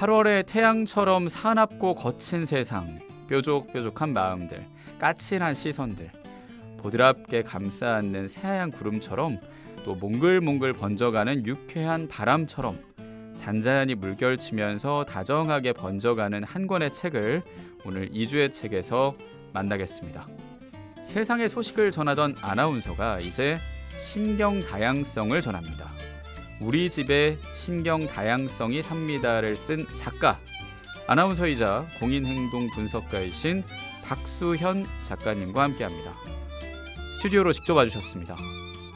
8월의 태양처럼 사납고 거친 세상, 뾰족뾰족한 마음들, 까칠한 시선들, 보드랍게 감싸 안는 새하얀 구름처럼 또 몽글몽글 번져가는 유쾌한 바람처럼 잔잔히 물결치면서 다정하게 번져가는 한 권의 책을 오늘 2주의 책에서 만나겠습니다. 세상의 소식을 전하던 아나운서가 이제 신경 다양성을 전합니다. 우리 집에 신경 다양성이 삽니다를 쓴 작가, 아나운서이자 공인행동 분석가이신 박수현 작가님과 함께합니다. 스튜디오로 직접 와주셨습니다.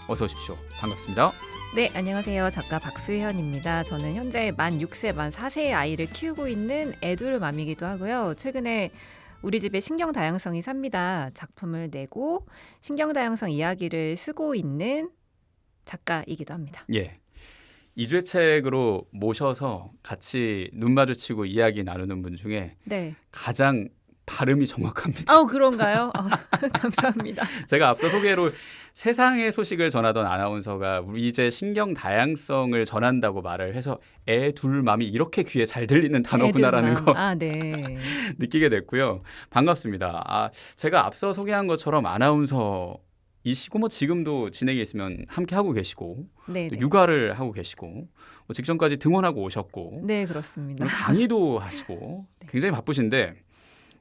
어서 오십시오. 반갑습니다. 네, 안녕하세요. 작가 박수현입니다. 저는 현재 만 6세, 만 4세의 아이를 키우고 있는 애둘맘이기도 하고요. 최근에 우리 집에 신경 다양성이 삽니다 작품을 내고 신경 다양성 이야기를 쓰고 있는 작가이기도 합니다. 예, 2주의 책으로 모셔서 같이 눈 마주치고 이야기 나누는 분 중에 네. 가장 발음이 정확합니다. 그런가요? 감사합니다. 제가 앞서 소개로 세상의 소식을 전하던 아나운서가 우리 이제 신경 다양성을 전한다고 말을 해서 애둘맘이 이렇게 귀에 잘 들리는 단어구나라는 거 네. 느끼게 됐고요. 반갑습니다. 제가 앞서 소개한 것처럼 아나운서이시고 뭐 지금도 진행에 있으면 함께 하고 계시고 육아를 하고 계시고 뭐 직전까지 등원하고 오셨고 네, 그렇습니다. 강의도 하시고 굉장히 바쁘신데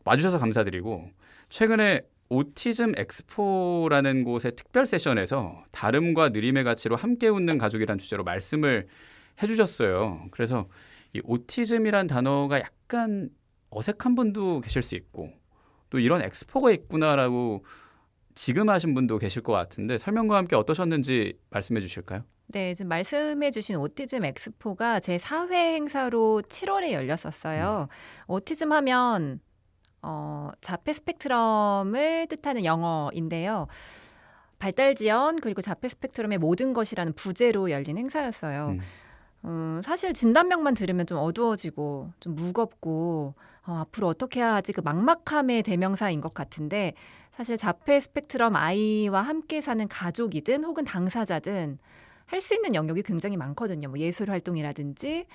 와주셔서 감사드리고 최근에 오티즘 엑스포라는 곳의 특별 세션에서 다름과 느림의 가치로 함께 웃는 가족이라는 주제로 말씀을 해주셨어요. 그래서 이 오티즘이란 단어가 약간 어색한 분도 계실 수 있고 또 이런 엑스포가 있구나라고 지금 하신 분도 계실 것 같은데 설명과 함께 어떠셨는지 말씀해 주실까요? 네, 지금 말씀해 주신 오티즘 엑스포가 제 4회 행사로 7월에 열렸었어요. 오티즘 하면 자폐 스펙트럼을 뜻하는 영어인데요. 발달 지연 그리고 자폐 스펙트럼의 모든 것이라는 부제로 열린 행사였어요. 사실 진단명만 들으면 좀 어두워지고 좀 무겁고 앞으로 어떻게 해야 하지 그 막막함의 대명사인 것 같은데 사실 자폐 스펙트럼 아이와 함께 사는 가족이든 혹은 당사자든 할 수 있는 영역이 굉장히 많거든요. 뭐 예술 활동이라든지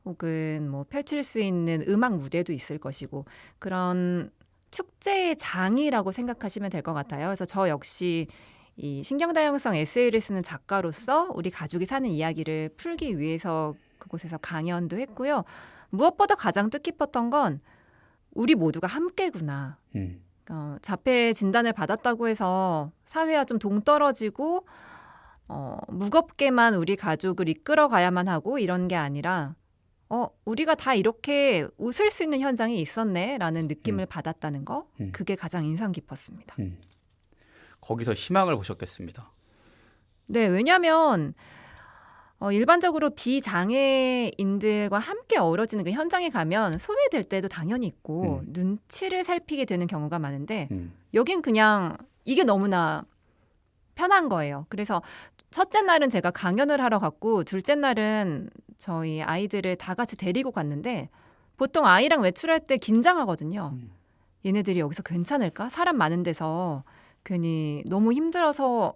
혹은 뭐 펼칠 수 있는 음악 무대도 있을 것이고 그런 축제의 장이라고 생각하시면 될 것 같아요. 그래서 저 역시 이 신경다양성 에세이를 쓰는 작가로서 우리 가족이 사는 이야기를 풀기 위해서 그곳에서 강연도 했고요. 무엇보다 가장 뜻깊었던 건 우리 모두가 함께구나. 자폐 진단을 받았다고 해서 사회와 좀 동떨어지고 무겁게만 우리 가족을 이끌어가야만 하고 이런 게 아니라 우리가 다 이렇게 웃을 수 있는 현장이 있었네 라는 느낌을 받았다는 거 그게 가장 인상 깊었습니다. 거기서 희망을 보셨겠습니다. 네, 왜냐하면 일반적으로 비장애인들과 함께 어우러지는 그 현장에 가면 소외될 때도 당연히 있고 눈치를 살피게 되는 경우가 많은데 여긴 그냥 이게 너무나 편한 거예요. 그래서 첫째 날은 제가 강연을 하러 갔고 둘째 날은 저희 아이들을 다 같이 데리고 갔는데 보통 아이랑 외출할 때 긴장하거든요. 얘네들이 여기서 괜찮을까? 사람 많은 데서 괜히 너무 힘들어서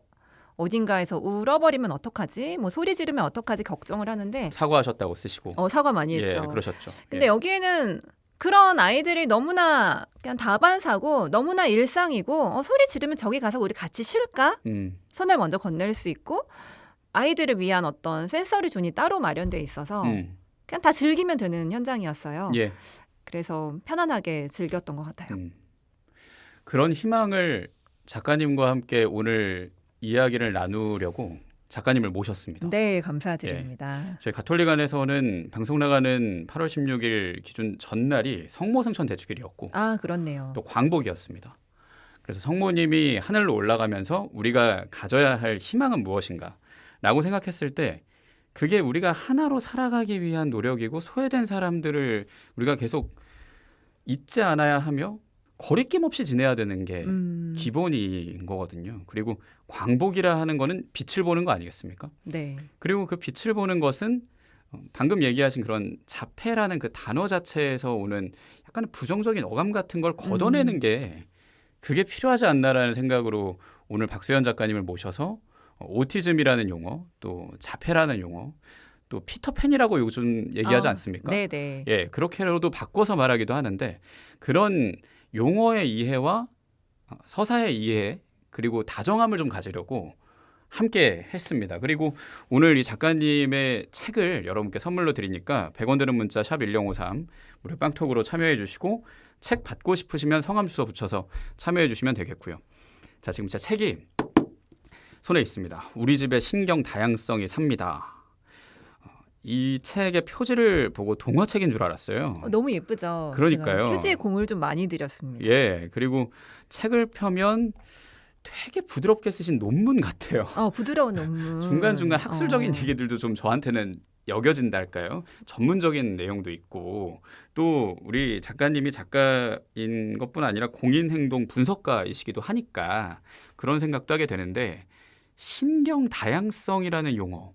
어딘가에서 울어버리면 어떡하지? 뭐 소리 지르면 어떡하지? 걱정을 하는데 사과하셨다고 쓰시고 사과 많이 했죠. 예, 그러셨죠. 근데 여기에는 그런 아이들이 너무나 그냥 다반사고 너무나 일상이고 소리 지르면 저기 가서 우리 같이 쉴까? 손을 먼저 건넬 수 있고 아이들을 위한 어떤 센서리 존이 따로 마련돼 있어서 그냥 다 즐기면 되는 현장이었어요. 예. 그래서 편안하게 즐겼던 것 같아요. 그런 희망을 작가님과 함께 오늘 이야기를 나누려고 작가님을 모셨습니다. 네, 감사드립니다. 예. 저희 가톨릭안에서는 방송 나가는 8월 16일 기준 전날이 성모승천 대축일이었고 그렇네요. 또 광복이었습니다. 그래서 성모님이 하늘로 올라가면서 우리가 가져야 할 희망은 무엇인가 라고 생각했을 때 그게 우리가 하나로 살아가기 위한 노력이고 소외된 사람들을 우리가 계속 잊지 않아야 하며 거리낌 없이 지내야 되는 게 기본인 거거든요. 그리고 광복이라 하는 거는 빛을 보는 거 아니겠습니까? 네. 그리고 그 빛을 보는 것은 방금 얘기하신 그런 자폐라는 그 단어 자체에서 오는 약간 부정적인 어감 같은 걸 걷어내는 게 그게 필요하지 않나라는 생각으로 오늘 박수현 작가님을 모셔서 오티즘이라는 용어, 또 자폐라는 용어, 또 피터팬이라고 요즘 얘기하지 않습니까? 네네. 예, 그렇게라도 바꿔서 말하기도 하는데 그런 용어의 이해와 서사의 이해 그리고 다정함을 좀 가지려고 함께 했습니다. 그리고 오늘 이 작가님의 책을 여러분께 선물로 드리니까 100원 드는 문자 샵 1053 무료 빵톡으로 참여해 주시고 책 받고 싶으시면 성함 주소 붙여서 참여해 주시면 되겠고요. 자, 지금 제 책이 손에 있습니다. 우리 집의 신경 다양성이 삽니다. 이 책의 표지를 보고 동화책인 줄 알았어요. 너무 예쁘죠. 그러니까요. 제가 표지에 공을 좀 많이 들였습니다. 예, 그리고 책을 펴면 되게 부드럽게 쓰신 논문 같아요. 부드러운 논문. 중간중간 학술적인 얘기들도 좀 저한테는 여겨진달까요? 전문적인 내용도 있고 또 우리 작가님이 작가인 것뿐 아니라 공인행동 분석가이시기도 하니까 그런 생각도 하게 되는데 신경 다양성이라는 용어,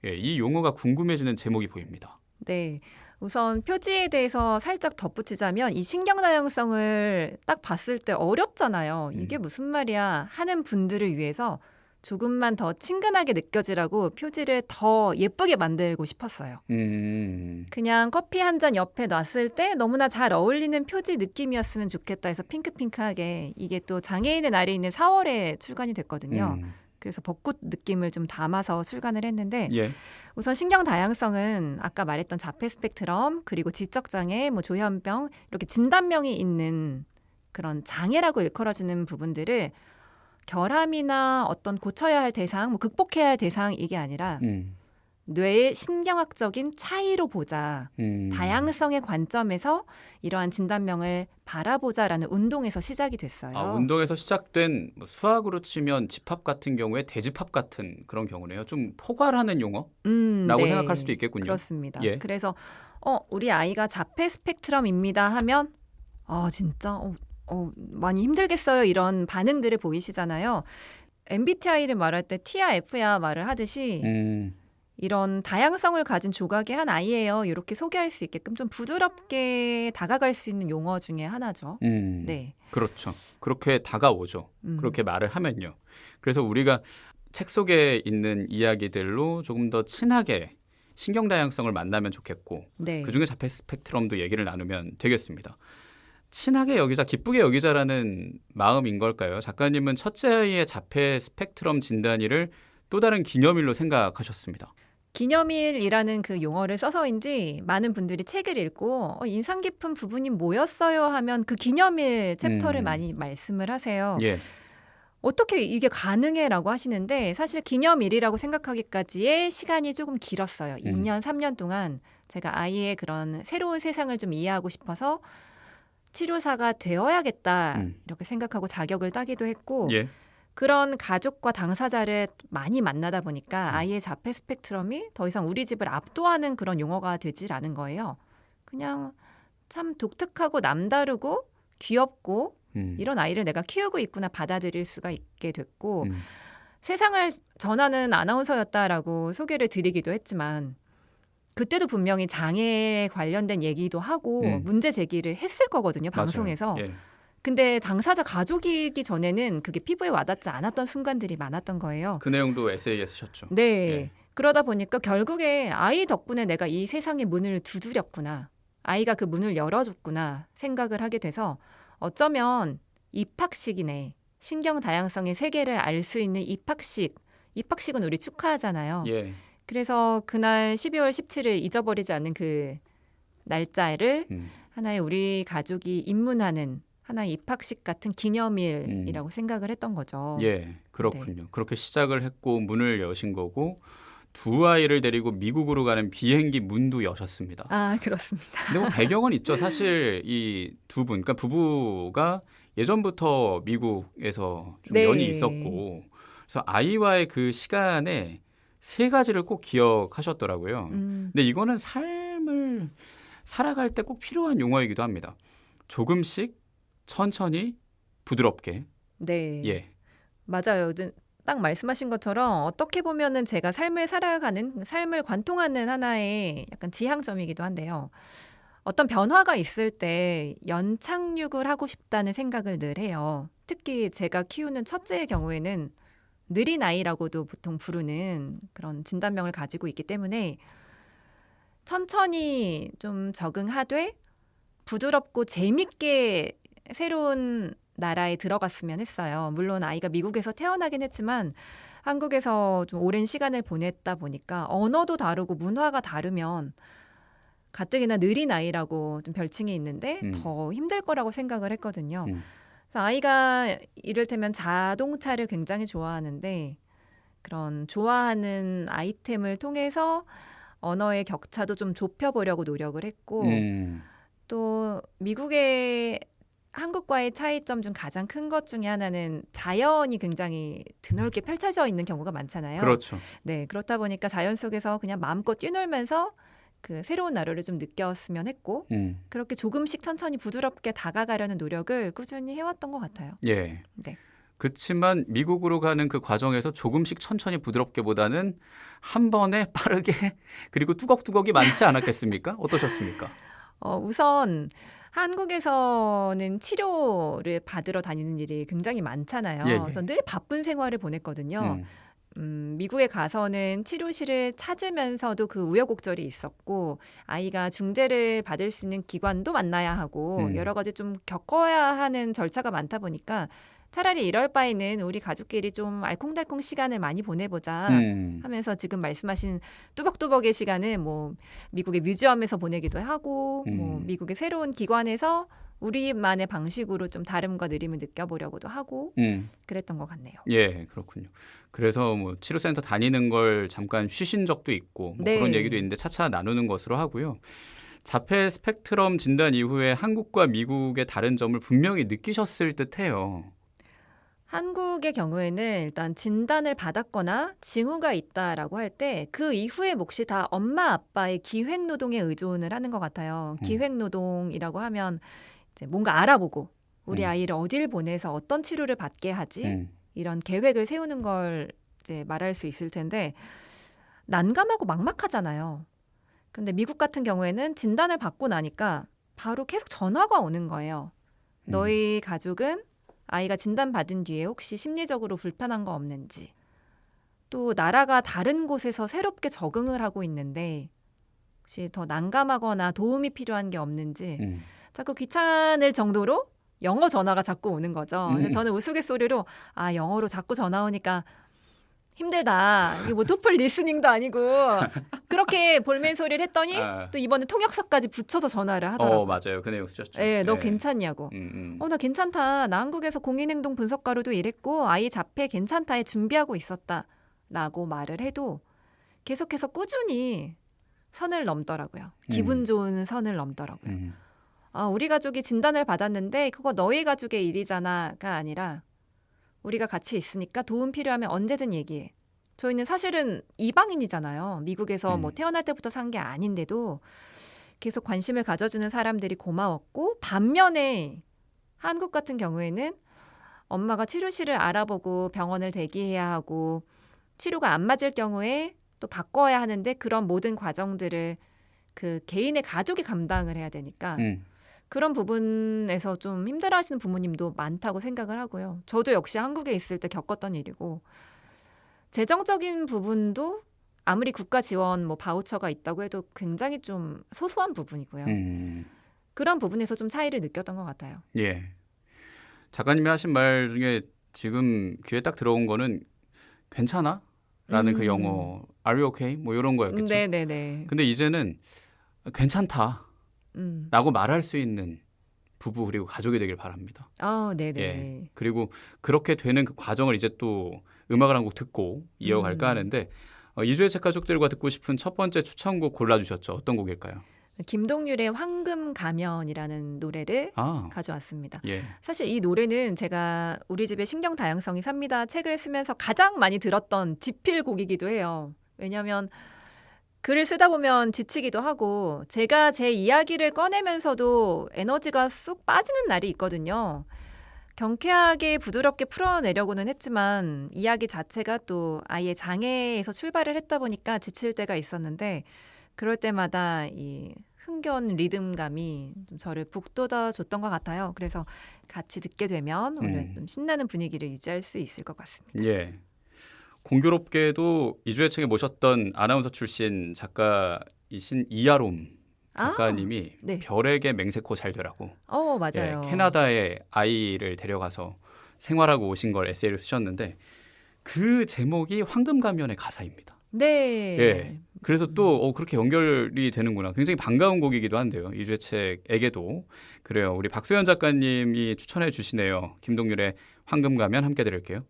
예, 이 용어가 궁금해지는 제목이 보입니다. 네. 우선 표지에 대해서 살짝 덧붙이자면 이 신경 다양성을 딱 봤을 때 어렵잖아요. 이게 무슨 말이야 하는 분들을 위해서 조금만 더 친근하게 느껴지라고 표지를 더 예쁘게 만들고 싶었어요. 그냥 커피 한 잔 옆에 놨을 때 너무나 잘 어울리는 표지 느낌이었으면 좋겠다 해서 핑크핑크하게 이게 또 장애인의 날이 있는 4월에 출간이 됐거든요. 그래서 벚꽃 느낌을 좀 담아서 출간을 했는데 예. 우선 신경 다양성은 아까 말했던 자폐 스펙트럼 그리고 지적장애, 조현병 이렇게 진단명이 있는 그런 장애라고 일컬어지는 부분들을 결함이나 어떤 고쳐야 할 대상, 극복해야 할 대상 이게 아니라 뇌의 신경학적인 차이로 보자. 다양성의 관점에서 이러한 진단명을 바라보자라는 운동에서 시작이 됐어요. 운동에서 시작된 수학으로 치면 집합 같은 경우에 대집합 같은 그런 경우네요. 좀 포괄하는 용어라고 네, 생각할 수도 있겠군요. 그렇습니다. 예. 그래서 우리 아이가 자폐 스펙트럼입니다 하면 진짜 많이 힘들겠어요 이런 반응들을 보이시잖아요. MBTI를 말할 때 T야 F야 말을 하듯이 이런 다양성을 가진 조각의 한 아이예요. 이렇게 소개할 수 있게끔 좀 부드럽게 다가갈 수 있는 용어 중에 하나죠. 네. 그렇죠. 그렇게 다가오죠. 그렇게 말을 하면요. 그래서 우리가 책 속에 있는 이야기들로 조금 더 친하게 신경 다양성을 만나면 좋겠고 네. 그중에 자폐 스펙트럼도 얘기를 나누면 되겠습니다. 친하게 여기자, 기쁘게 여기자라는 마음인 걸까요? 작가님은 첫째 아이의 자폐 스펙트럼 진단일을 또 다른 기념일로 생각하셨습니다. 기념일이라는 그 용어를 써서인지 많은 분들이 책을 읽고 인상 깊은 부분이 뭐였어요 하면 그 기념일 챕터를 많이 말씀을 하세요. 예. 어떻게 이게 가능해라고 하시는데 사실 기념일이라고 생각하기까지의 시간이 조금 길었어요. 2년, 3년 동안 제가 아이의 그런 새로운 세상을 좀 이해하고 싶어서 치료사가 되어야겠다 이렇게 생각하고 자격을 따기도 했고 예. 그런 가족과 당사자를 많이 만나다 보니까 아이의 자폐 스펙트럼이 더 이상 우리 집을 압도하는 그런 용어가 되질 않은 거예요. 그냥 참 독특하고 남다르고 귀엽고 이런 아이를 내가 키우고 있구나 받아들일 수가 있게 됐고 세상을 전하는 아나운서였다라고 소개를 드리기도 했지만 그때도 분명히 장애에 관련된 얘기도 하고 문제 제기를 했을 거거든요. 방송에서. 예. 근데 당사자 가족이기 전에는 그게 피부에 와닿지 않았던 순간들이 많았던 거예요. 그 내용도 에세이에 쓰셨죠. 네. 예. 그러다 보니까 결국에 아이 덕분에 내가 이 세상의 문을 두드렸구나. 아이가 그 문을 열어줬구나 생각을 하게 돼서 어쩌면 입학식이네. 신경 다양성의 세계를 알 수 있는 입학식은 우리 축하하잖아요. 예. 그래서 그날 12월 17일 잊어버리지 않는 그 날짜를 하나의 우리 가족이 입문하는 하나의 입학식 같은 기념일이라고 생각을 했던 거죠. 예, 그렇군요. 네. 그렇게 시작을 했고 문을 여신 거고 두 아이를 데리고 미국으로 가는 비행기 문도 여셨습니다. 아, 그렇습니다. 근데 뭐 배경은 있죠. 사실 이 두 분, 그러니까 부부가 예전부터 미국에서 좀 네. 연이 있었고 그래서 아이와의 그 시간에 세 가지를 꼭 기억하셨더라고요. 근데 이거는 삶을 살아갈 때 꼭 필요한 용어이기도 합니다. 조금씩 천천히 부드럽게. 네. 예. 맞아요. 딱 말씀하신 것처럼 어떻게 보면은 제가 삶을 살아가는 삶을 관통하는 하나의 약간 지향점이기도 한데요. 어떤 변화가 있을 때 연착륙을 하고 싶다는 생각을 늘 해요. 특히 제가 키우는 첫째의 경우에는 느린 아이라고도 보통 부르는 그런 진단명을 가지고 있기 때문에 천천히 좀 적응하되 부드럽고 재밌게 새로운 나라에 들어갔으면 했어요. 물론 아이가 미국에서 태어나긴 했지만 한국에서 좀 오랜 시간을 보냈다 보니까 언어도 다르고 문화가 다르면 가뜩이나 느린 아이라고 좀 별칭이 있는데 더 힘들 거라고 생각을 했거든요. 그래서 아이가 이를테면 자동차를 굉장히 좋아하는데 그런 좋아하는 아이템을 통해서 언어의 격차도 좀 좁혀보려고 노력을 했고 또 미국의 한국과의 차이점 중 가장 큰 것 중에 하나는 자연이 굉장히 드넓게 펼쳐져 있는 경우가 많잖아요. 그렇죠. 네, 그렇다 보니까 자연 속에서 그냥 마음껏 뛰놀면서 그 새로운 나라를 좀 느꼈으면 했고 그렇게 조금씩 천천히 부드럽게 다가가려는 노력을 꾸준히 해왔던 것 같아요. 예. 네. 그렇지만 미국으로 가는 그 과정에서 조금씩 천천히 부드럽게보다는 한 번에 빠르게 그리고 뚜걱뚜걱이 많지 않았겠습니까? 어떠셨습니까? 우선 한국에서는 치료를 받으러 다니는 일이 굉장히 많잖아요. 예, 예. 그래서 늘 바쁜 생활을 보냈거든요. 미국에 가서는 치료실을 찾으면서도 그 우여곡절이 있었고 아이가 중재를 받을 수 있는 기관도 만나야 하고 여러 가지 좀 겪어야 하는 절차가 많다 보니까 차라리 이럴 바에는 우리 가족끼리 좀 알콩달콩 시간을 많이 보내보자 하면서 지금 말씀하신 뚜벅뚜벅의 시간을 뭐 미국의 뮤지엄에서 보내기도 하고 뭐 미국의 새로운 기관에서 우리만의 방식으로 좀 다름과 느림을 느껴보려고도 하고 그랬던 것 같네요. 예, 그렇군요. 그래서 뭐 치료센터 다니는 걸 잠깐 쉬신 적도 있고 뭐 네. 그런 얘기도 있는데 차차 나누는 것으로 하고요. 자폐 스펙트럼 진단 이후에 한국과 미국의 다른 점을 분명히 느끼셨을 듯해요. 한국의 경우에는 일단 진단을 받았거나 징후가 있다라고 할 때 그 이후의 몫이 다 엄마 아빠의 기획노동에 의존을 하는 것 같아요. 기획노동이라고 하면 이제 뭔가 알아보고 우리 아이를 어딜 보내서 어떤 치료를 받게 하지 이런 계획을 세우는 걸 이제 말할 수 있을 텐데 난감하고 막막하잖아요. 근데 미국 같은 경우에는 진단을 받고 나니까 바로 계속 전화가 오는 거예요. 너희 가족은 아이가 진단받은 뒤에 혹시 심리적으로 불편한 거 없는지 또 나라가 다른 곳에서 새롭게 적응을 하고 있는데 혹시 더 난감하거나 도움이 필요한 게 없는지 자꾸 귀찮을 정도로 영어 전화가 자꾸 오는 거죠. 근데 저는 우스갯소리로 영어로 자꾸 전화 오니까 힘들다. 이게 뭐 토플 리스닝도 아니고 그렇게 볼멘 소리를 했더니 또 이번에 통역사까지 붙여서 전화를 하더라고요. 맞아요. 그 내용 쓰셨죠. 네, 너 괜찮냐고. 나 괜찮다. 나 한국에서 공인행동 분석가로도 일했고 아이 자폐 괜찮다에 준비하고 있었다. 라고 말을 해도 계속해서 꾸준히 선을 넘더라고요. 기분 좋은 선을 넘더라고요. 우리 가족이 진단을 받았는데 그거 너희 가족의 일이잖아가 아니라 우리가 같이 있으니까 도움 필요하면 언제든 얘기해. 저희는 사실은 이방인이잖아요. 미국에서 뭐 태어날 때부터 산 게 아닌데도 계속 관심을 가져주는 사람들이 고마웠고 반면에 한국 같은 경우에는 엄마가 치료실을 알아보고 병원을 대기해야 하고 치료가 안 맞을 경우에 또 바꿔야 하는데 그런 모든 과정들을 그 개인의 가족이 감당을 해야 되니까 그런 부분에서 좀 힘들어하시는 부모님도 많다고 생각을 하고요. 저도 역시 한국에 있을 때 겪었던 일이고 재정적인 부분도 아무리 국가 지원 뭐 바우처가 있다고 해도 굉장히 좀 소소한 부분이고요. 그런 부분에서 좀 차이를 느꼈던 것 같아요. 예. 작가님이 하신 말 중에 지금 귀에 딱 들어온 거는 괜찮아? 라는 그 영어 Are you okay? 뭐 이런 거였겠죠. 네네네. 근데 이제는 괜찮다 라고 말할 수 있는 부부 그리고 가족이 되길 바랍니다. 네네. 예. 그리고 그렇게 되는 그 과정을 이제 또 음악을 한 곡 듣고 이어갈까 하는데 이주의 책 가족들과 듣고 싶은 첫 번째 추천곡 골라주셨죠. 어떤 곡일까요? 김동률의 황금 가면이라는 노래를 아, 가져왔습니다. 예. 사실 이 노래는 제가 우리 집의 신경 다양성이 삽니다 책을 쓰면서 가장 많이 들었던 지필곡이기도 해요. 왜냐하면 글을 쓰다 보면 지치기도 하고 제가 제 이야기를 꺼내면서도 에너지가 쑥 빠지는 날이 있거든요. 경쾌하게 부드럽게 풀어내려고는 했지만 이야기 자체가 또 아이의 장애에서 출발을 했다 보니까 지칠 때가 있었는데 그럴 때마다 이 흥겨운 리듬감이 좀 저를 북돋아줬던 것 같아요. 그래서 같이 듣게 되면 오히려 좀 신나는 분위기를 유지할 수 있을 것 같습니다. 예. 공교롭게도 이주의 책에 모셨던 아나운서 출신 작가 작가이신 이아롬 작가님이 네. 별에게 맹세코 잘 되라고 맞아요. 캐나다에 아이를 데려가서 생활하고 오신 걸 에세이를 쓰셨는데 그 제목이 황금 가면의 가사입니다. 네. 예. 그래서 또 그렇게 연결이 되는구나. 굉장히 반가운 곡이기도 한데요. 이주의 책에게도 그래요. 우리 박소연 작가님이 추천해 주시네요. 김동률의 황금 가면 함께 들을게요.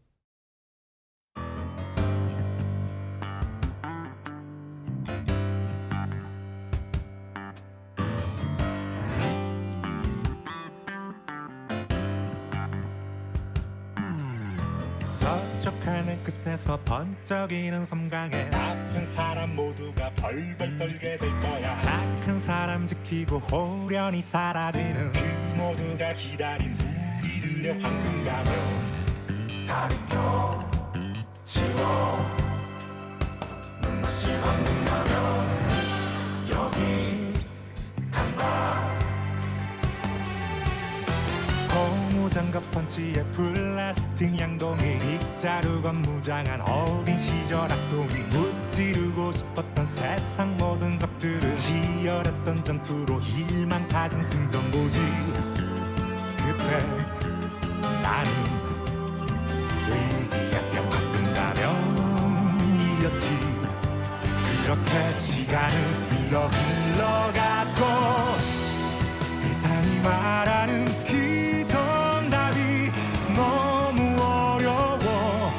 서쪽 하늘 끝에서 번쩍이는 섬광에 나쁜 사람 모두가 벌벌 떨게 될 거야. 착한 사람 지키고 호련히 사라지는 그 모두가 기다린 우리들의 황금 가면 가리켜 지워 눈부신 황금 가면 여기 간다. 고무장갑 펀치에 플라스틱 양동이 빗자루건 무장한 어린 시절 악동이 무찌르고 싶었던 세상 모든 적들을 치열했던 전투로 일만 가진 승전보지. 그때 나는 의기양양 황금 가면이었지. 그렇게 시간은 흘러가고 세상이 말하는 그 정답이 너무 어려워.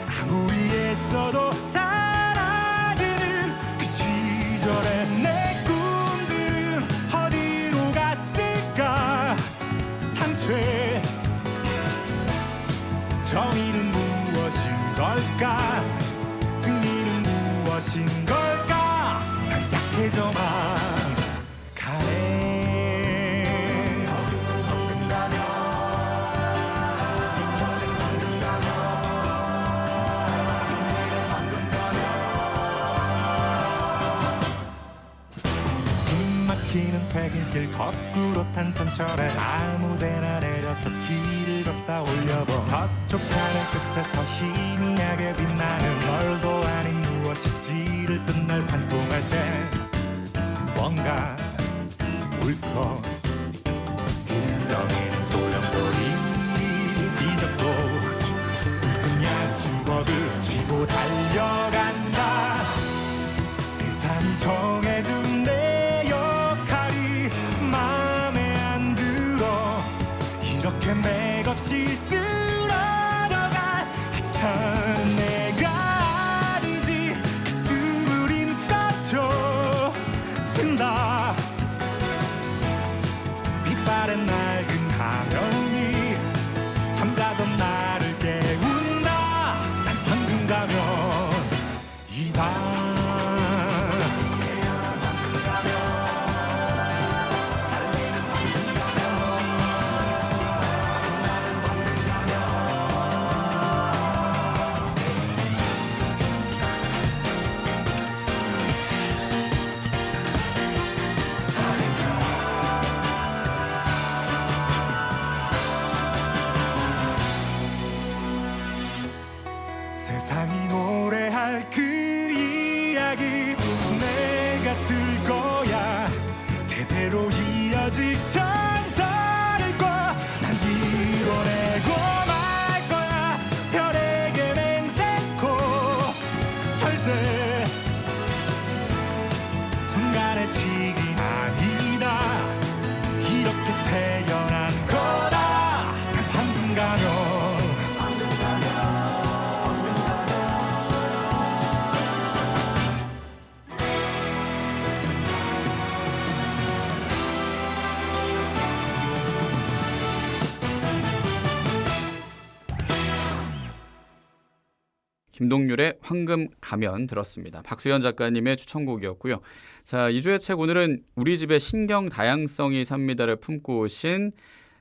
아무리 애써도 사라지는 그 시절의 내 꿈들은 어디로 갔을까. 당최 정의는 무엇인 걸까. 승리는 무엇인 걸까. 난 약해져만 가네. 숨막히는 퇴근길 거꾸로 탄 선철에 아무데나 내려서 길을 걷다 올려보. 서쪽 하늘 끝에서 희미하게 빛나는 별도 아닌 무엇이지를 뜬 날 반통할 때 뭔가 울컥 흘러내는 소용돌이 뒤적도 그냥 주먹을 쥐고 달려간다. 세상이 정해준 내 역할이 마음에 안 들어. 이렇게 맥없이 쓰러져갈 하찮은 내가 아니지. 가슴을 힘까쳐 쓴다. 빛바랜 낡은 가면이 잠자던 나를 깨운다. 난 황금 가면 이다. 세상이 노래할 그 이야기 내가 쓸 거야. 대대로 이어질 전설을 꿔. 난 이뤄내고 말 거야. 별에게 맹세코 절대 순간의 칙이 아니다. 이렇게 태어난 거다. 난 황금 가면 김동률의 황금 가면 들었습니다. 박수연 작가님의 추천곡이었고요. 자, 이주의 책 오늘은 우리 집의 신경 다양성이 삽니다를 품고 오신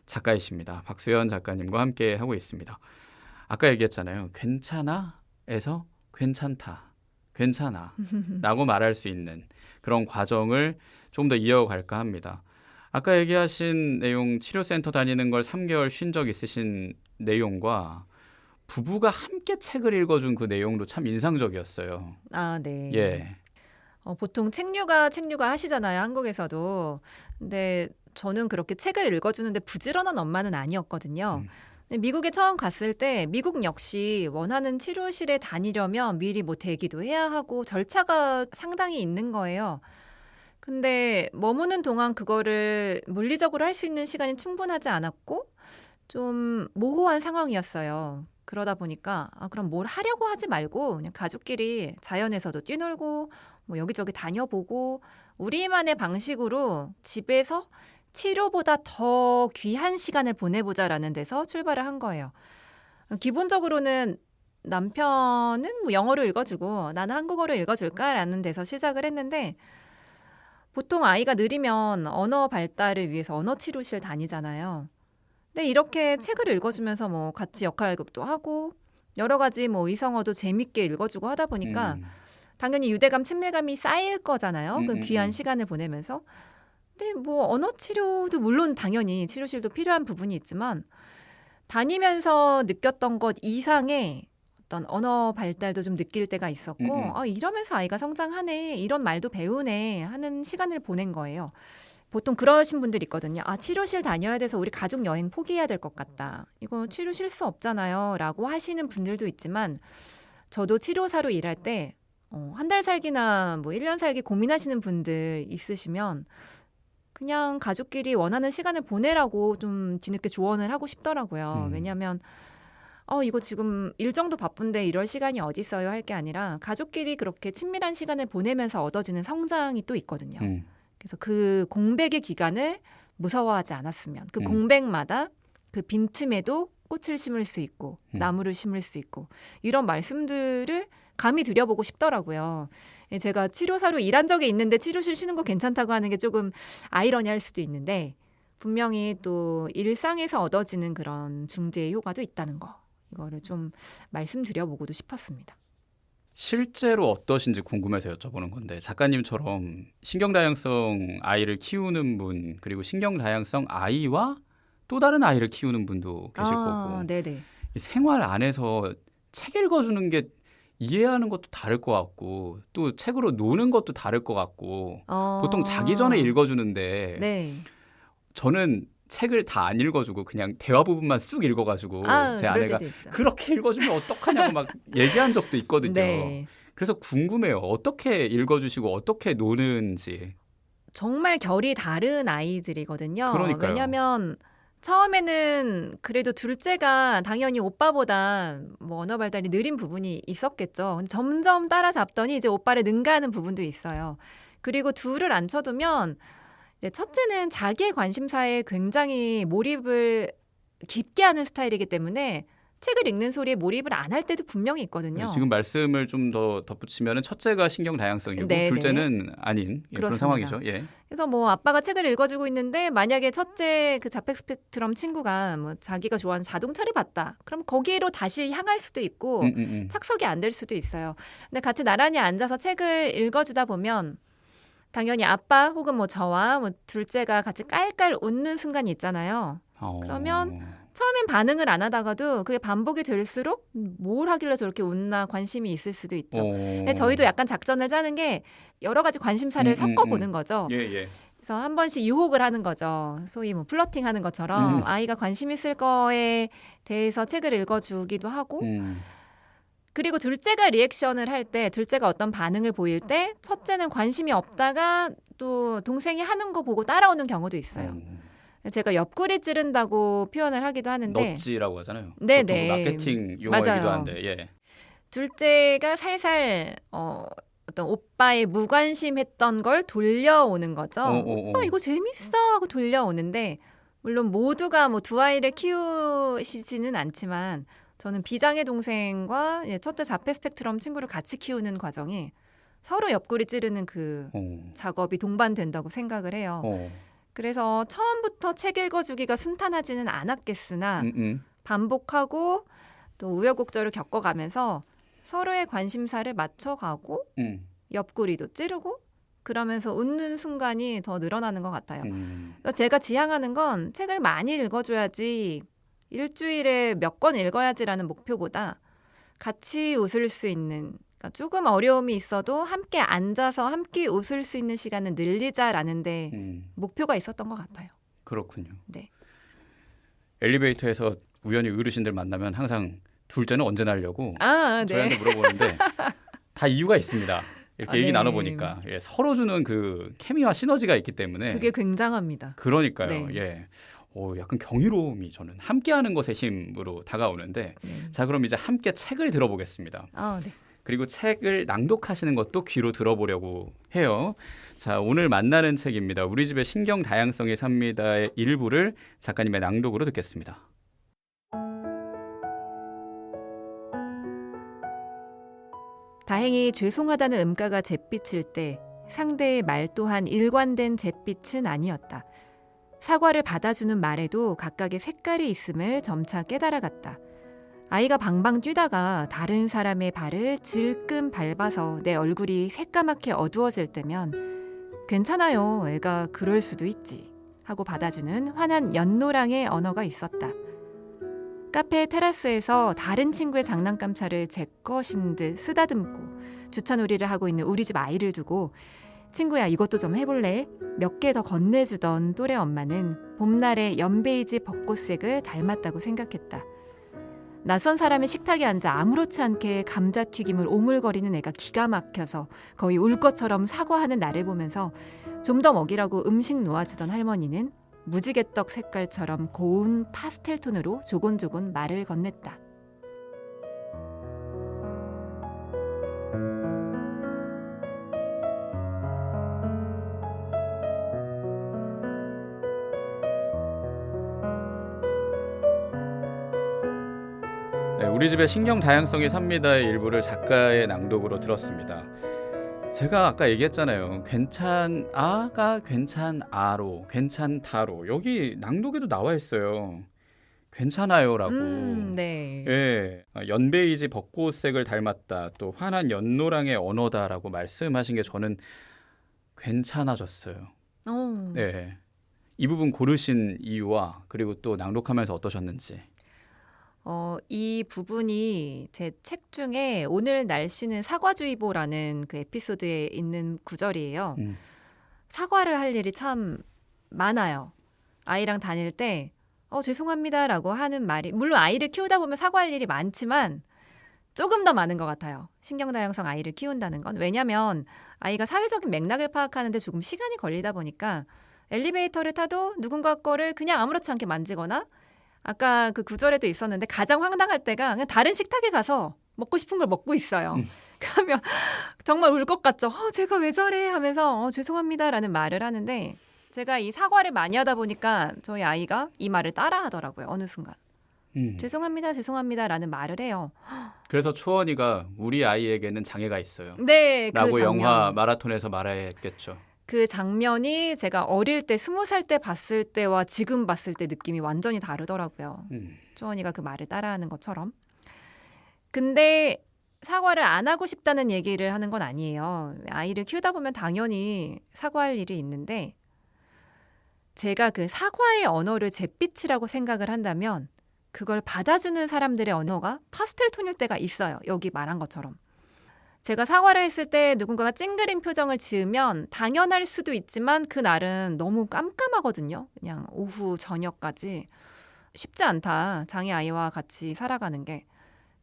작가이십니다. 박수연 작가님과 함께 하고 있습니다. 아까 얘기했잖아요. 괜찮아에서 괜찮다, 괜찮아 라고 말할 수 있는 그런 과정을 조금 더 이어갈까 합니다. 아까 얘기하신 내용, 치료센터 다니는 걸 3개월 쉰 적 있으신 내용과 부부가 함께 책을 읽어준 그 내용도 참 인상적이었어요. 네. 예. 보통 책류가 하시잖아요, 한국에서도. 근데 저는 그렇게 책을 읽어주는데 부지런한 엄마는 아니었거든요. 근데 미국에 처음 갔을 때 미국 역시 원하는 치료실에 다니려면 미리 뭐 대기도 해야 하고 절차가 상당히 있는 거예요. 근데 머무는 동안 그거를 물리적으로 할 수 있는 시간이 충분하지 않았고 좀 모호한 상황이었어요. 그러다 보니까 그럼 뭘 하려고 하지 말고 그냥 가족끼리 자연에서도 뛰놀고 뭐 여기저기 다녀보고 우리만의 방식으로 집에서 치료보다 더 귀한 시간을 보내보자라는 데서 출발을 한 거예요. 기본적으로는 남편은 뭐 영어를 읽어주고 나는 한국어를 읽어줄까라는 데서 시작을 했는데 보통 아이가 느리면 언어 발달을 위해서 언어 치료실 다니잖아요. 근데 이렇게 책을 읽어주면서 뭐 같이 역할극도 하고 여러 가지 뭐 의성어도 재밌게 읽어주고 하다 보니까 당연히 유대감, 친밀감이 쌓일 거잖아요. 그 귀한 시간을 보내면서. 근데 뭐 언어 치료도 물론 당연히 치료실도 필요한 부분이 있지만 다니면서 느꼈던 것 이상의 어떤 언어 발달도 좀 느낄 때가 있었고 이러면서 아이가 성장하네, 이런 말도 배우네 하는 시간을 보낸 거예요. 보통 그러신 분들 있거든요. 치료실 다녀야 돼서 우리 가족 여행 포기해야 될 것 같다. 이거 치료 쉴 수 없잖아요. 라고 하시는 분들도 있지만 저도 치료사로 일할 때 한 달 살기나 뭐 1년 살기 고민하시는 분들 있으시면 그냥 가족끼리 원하는 시간을 보내라고 좀 뒤늦게 조언을 하고 싶더라고요. 왜냐하면 이거 지금 일정도 바쁜데 이럴 시간이 어디 있어요 할 게 아니라 가족끼리 그렇게 친밀한 시간을 보내면서 얻어지는 성장이 또 있거든요. 그래서 그 공백의 기간을 무서워하지 않았으면 그 공백마다 그 빈틈에도 꽃을 심을 수 있고 나무를 심을 수 있고 이런 말씀들을 감히 드려보고 싶더라고요. 제가 치료사로 일한 적이 있는데 치료실 쉬는 거 괜찮다고 하는 게 조금 아이러니할 수도 있는데 분명히 또 일상에서 얻어지는 그런 중재의 효과도 있다는 거. 이거를 좀 말씀드려보고도 싶었습니다. 실제로 어떠신지 궁금해서 여쭤보는 건데 작가님처럼 신경다양성 아이를 키우는 분 그리고 신경다양성 아이와 또 다른 아이를 키우는 분도 계실 거고 네네. 이 생활 안에서 책 읽어주는 게 이해하는 것도 다를 것 같고 또 책으로 노는 것도 다를 것 같고 보통 자기 전에 읽어주는데 네. 저는 책을 다 안 읽어주고 그냥 대화 부분만 쑥 읽어가지고 제 그럴 아내가 때도 있죠. 그렇게 읽어주면 어떡하냐고 막 얘기한 적도 있거든요. 네. 그래서 궁금해요. 어떻게 읽어주시고 어떻게 노는지. 정말 결이 다른 아이들이거든요. 그러니까요. 왜냐하면 처음에는 그래도 둘째가 당연히 오빠보다 뭐 언어 발달이 느린 부분이 있었겠죠. 근데 점점 따라잡더니 이제 오빠를 능가하는 부분도 있어요. 그리고 둘을 앉혀두면 이제 첫째는 자기의 관심사에 굉장히 몰입을 깊게 하는 스타일이기 때문에 책을 읽는 소리에 몰입을 안 할 때도 분명히 있거든요. 지금 말씀을 좀 더 덧붙이면 첫째가 신경 다양성이고 네네. 둘째는 아닌 그런 그렇습니다. 상황이죠. 예. 그래서 뭐 아빠가 책을 읽어주고 있는데 만약에 첫째 그 자폐 스펙트럼 친구가 뭐 자기가 좋아하는 자동차를 봤다. 그럼 거기로 다시 향할 수도 있고 착석이 안 될 수도 있어요. 근데 같이 나란히 앉아서 책을 읽어주다 보면 당연히 아빠 혹은 뭐 저와 뭐 둘째가 같이 깔깔 웃는 순간이 있잖아요. 그러면 처음엔 반응을 안 하다가도 그게 반복이 될수록 뭘 하길래 저렇게 웃나 관심이 있을 수도 있죠. 근데 저희도 약간 작전을 짜는 게 여러 가지 관심사를 섞어보는 거죠. 예. 그래서 한 번씩 유혹을 하는 거죠. 소위 뭐 플러팅하는 것처럼 아이가 관심 있을 거에 대해서 책을 읽어주기도 하고 그리고 둘째가 리액션을 할 때 둘째가 어떤 반응을 보일 때 첫째는 관심이 없다가 또 동생이 하는 거 보고 따라오는 경우도 있어요. 제가 옆구리 찌른다고 표현을 하기도 하는데 넛지라고 하잖아요. 네네. 보통 마케팅 용어이기도 맞아요. 한데 예. 둘째가 살살 어떤 오빠의 무관심했던 걸 돌려오는 거죠. 오빠 이거 재밌어 하고 돌려오는데 물론 모두가 뭐 두 아이를 키우시지는 않지만 저는 비장의 동생과 첫째 자폐 스펙트럼 친구를 같이 키우는 과정이 서로 옆구리 찌르는 그 작업이 동반된다고 생각을 해요. 그래서 처음부터 책 읽어주기가 순탄하지는 않았겠으나 반복하고 또 우여곡절을 겪어가면서 서로의 관심사를 맞춰가고 옆구리도 찌르고 그러면서 웃는 순간이 더 늘어나는 것 같아요. 그래서 제가 지향하는 건 책을 많이 읽어줘야지 일주일에 몇 권 읽어야지라는 목표보다 같이 웃을 수 있는 그러니까 조금 어려움이 있어도 함께 앉아서 함께 웃을 수 있는 시간을 늘리자라는데 목표가 있었던 것 같아요. 그렇군요. 네. 엘리베이터에서 우연히 어르신들 만나면 항상 둘째는 언제 날려고 네. 저희한테 물어보는데 다 이유가 있습니다. 이렇게 얘기 네. 나눠보니까 서로 주는 그 케미와 시너지가 있기 때문에 그게 굉장합니다. 그러니까요. 네. 예. 약간 경이로움이 저는 함께하는 것의 힘으로 다가오는데 자 그럼 이제 함께 책을 들어보겠습니다. 네. 그리고 책을 낭독하시는 것도 귀로 들어보려고 해요. 자 오늘 만나는 책입니다. 우리 집의 신경 다양성이 삽니다의 일부를 작가님의 낭독으로 듣겠습니다. 다행히 죄송하다는 음가가 잿빛일 때 상대의 말 또한 일관된 잿빛은 아니었다. 사과를 받아주는 말에도 각각의 색깔이 있음을 점차 깨달아갔다. 아이가 방방 뛰다가 다른 사람의 발을 질끔 밟아서 내 얼굴이 새까맣게 어두워질 때면 괜찮아요, 애가 그럴 수도 있지 하고 받아주는 환한 연노랑의 언어가 있었다. 카페 테라스에서 다른 친구의 장난감 차를 제 것인 듯 쓰다듬고 주차놀이를 하고 있는 우리 집 아이를 두고 친구야 이것도 좀 해볼래? 몇 개 더 건네주던 또래 엄마는 봄날의 연베이지 벚꽃색을 닮았다고 생각했다. 낯선 사람의 식탁에 앉아 아무렇지 않게 감자튀김을 오물거리는 애가 기가 막혀서 거의 울 것처럼 사과하는 나를 보면서 좀 더 먹이라고 음식 놓아주던 할머니는 무지개떡 색깔처럼 고운 파스텔 톤으로 조곤조곤 말을 건넸다. 네, 우리 집의 신경 다양성이 삽니다의 일부를 작가의 낭독으로 들었습니다. 제가 아까 얘기했잖아요. 괜찮아가 괜찮아로, 괜찮다로 여기 낭독에도 나와 있어요. 괜찮아요라고. 네. 예, 연베이지 벚꽃색을 닮았다. 또 환한 연노랑의 언어다라고 말씀하신 게 저는 괜찮아졌어요. 네, 이 부분 고르신 이유와 그리고 또 낭독하면서 어떠셨는지. 이 부분이 제 책 중에 오늘 날씨는 사과주의보라는 그 에피소드에 있는 구절이에요. 사과를 할 일이 참 많아요. 아이랑 다닐 때 죄송합니다라고 하는 말이 물론 아이를 키우다 보면 사과할 일이 많지만 조금 더 많은 것 같아요. 신경다양성 아이를 키운다는 건. 왜냐하면 아이가 사회적인 맥락을 파악하는데 조금 시간이 걸리다 보니까 엘리베이터를 타도 누군가 거를 그냥 아무렇지 않게 만지거나 아까 그 구절에도 있었는데 가장 황당할 때가 그냥 다른 식탁에 가서 먹고 싶은 걸 먹고 있어요. 그러면 정말 울 것 같죠. 제가 왜 저래 하면서 죄송합니다라는 말을 하는데 제가 이 사과를 많이 하다 보니까 저희 아이가 이 말을 따라 하더라고요. 어느 순간. 죄송합니다, 죄송합니다라는 말을 해요. 그래서 초원이가 우리 아이에게는 장애가 있어요. 네, 라고 그 장면. 영화 마라톤에서 말했겠죠. 그 장면이 제가 어릴 때 20살 때 봤을 때와 지금 봤을 때 느낌이 완전히 다르더라고요. 초원이가 그 말을 따라하는 것처럼. 근데 사과를 안 하고 싶다는 얘기를 하는 건 아니에요. 아이를 키우다 보면 당연히 사과할 일이 있는데 제가 그 사과의 언어를 잿빛이라고 생각을 한다면 그걸 받아주는 사람들의 언어가 파스텔 톤일 때가 있어요. 여기 말한 것처럼. 제가 사과를 했을 때 누군가가 찡그린 표정을 지으면 당연할 수도 있지만 그날은 너무 깜깜하거든요. 그냥 오후 저녁까지. 쉽지 않다. 장애 아이와 같이 살아가는 게.